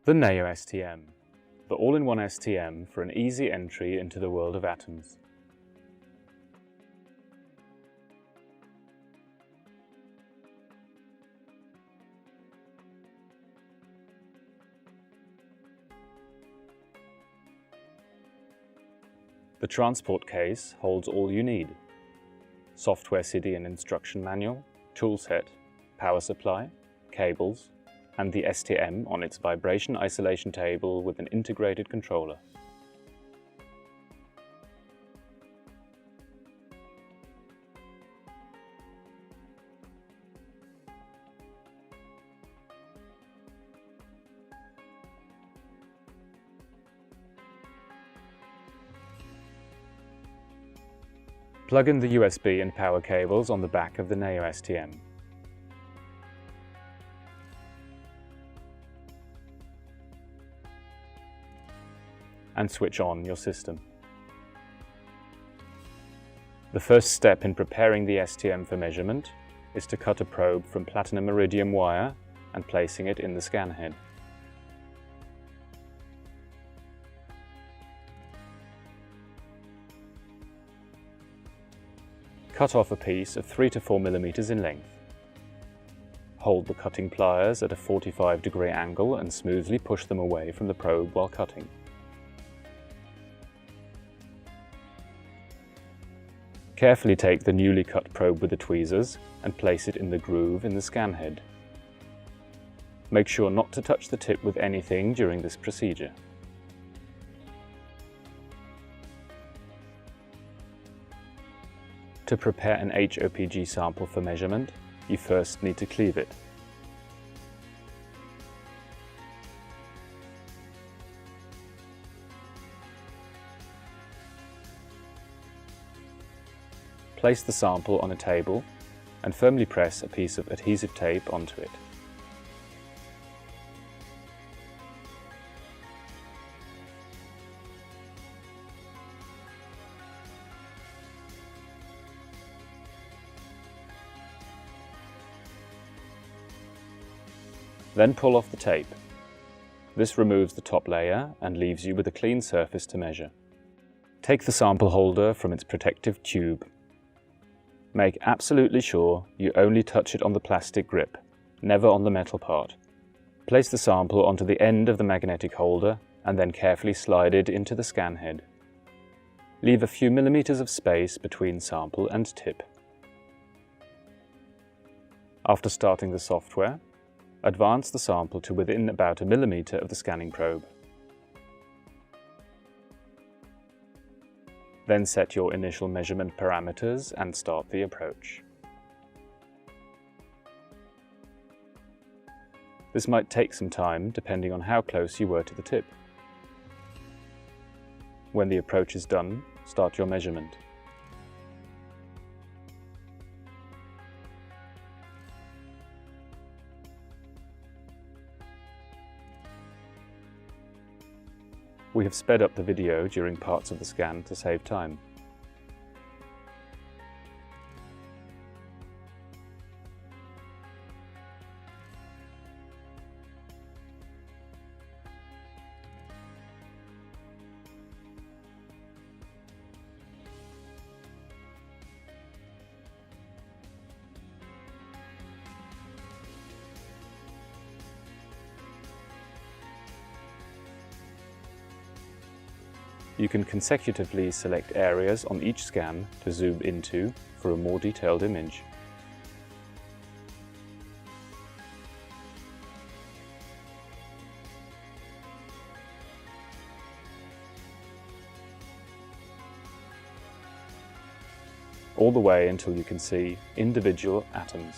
The NaioSTM, the all-in-one STM for an easy entry into the world of atoms. The transport case holds all you need: software CD and instruction manual, toolset, power supply, cables, and the STM on its vibration isolation table with an integrated controller. Plug in the USB and power cables on the back of the NaioSTM. And switch on your system. The first step in preparing the STM for measurement is to cut a probe from platinum iridium wire and placing it in the scanhead. Cut off a piece of 3 to 4 millimeters in length. Hold the cutting pliers at a 45-degree angle and smoothly push them away from the probe while cutting. Carefully take the newly cut probe with the tweezers and place it in the groove in the scanhead. Make sure not to touch the tip with anything during this procedure. To prepare an HOPG sample for measurement, you first need to cleave it. Place the sample on a table and firmly press a piece of adhesive tape onto it. Then pull off the tape. This removes the top layer and leaves you with a clean surface to measure. Take the sample holder from its protective tube. Make absolutely sure you only touch it on the plastic grip, never on the metal part. Place the sample onto the end of the magnetic holder and then carefully slide it into the scanhead. Leave a few millimeters of space between sample and tip. After starting the software, advance the sample to within about 1 millimeter of the scanning probe. Then set your initial measurement parameters and start the approach. This might take some time depending on how close you were to the tip. When the approach is done, start your measurement. We have sped up the video during parts of the scan to save time. You can consecutively select areas on each scan to zoom into for a more detailed image. All the way until you can see individual atoms.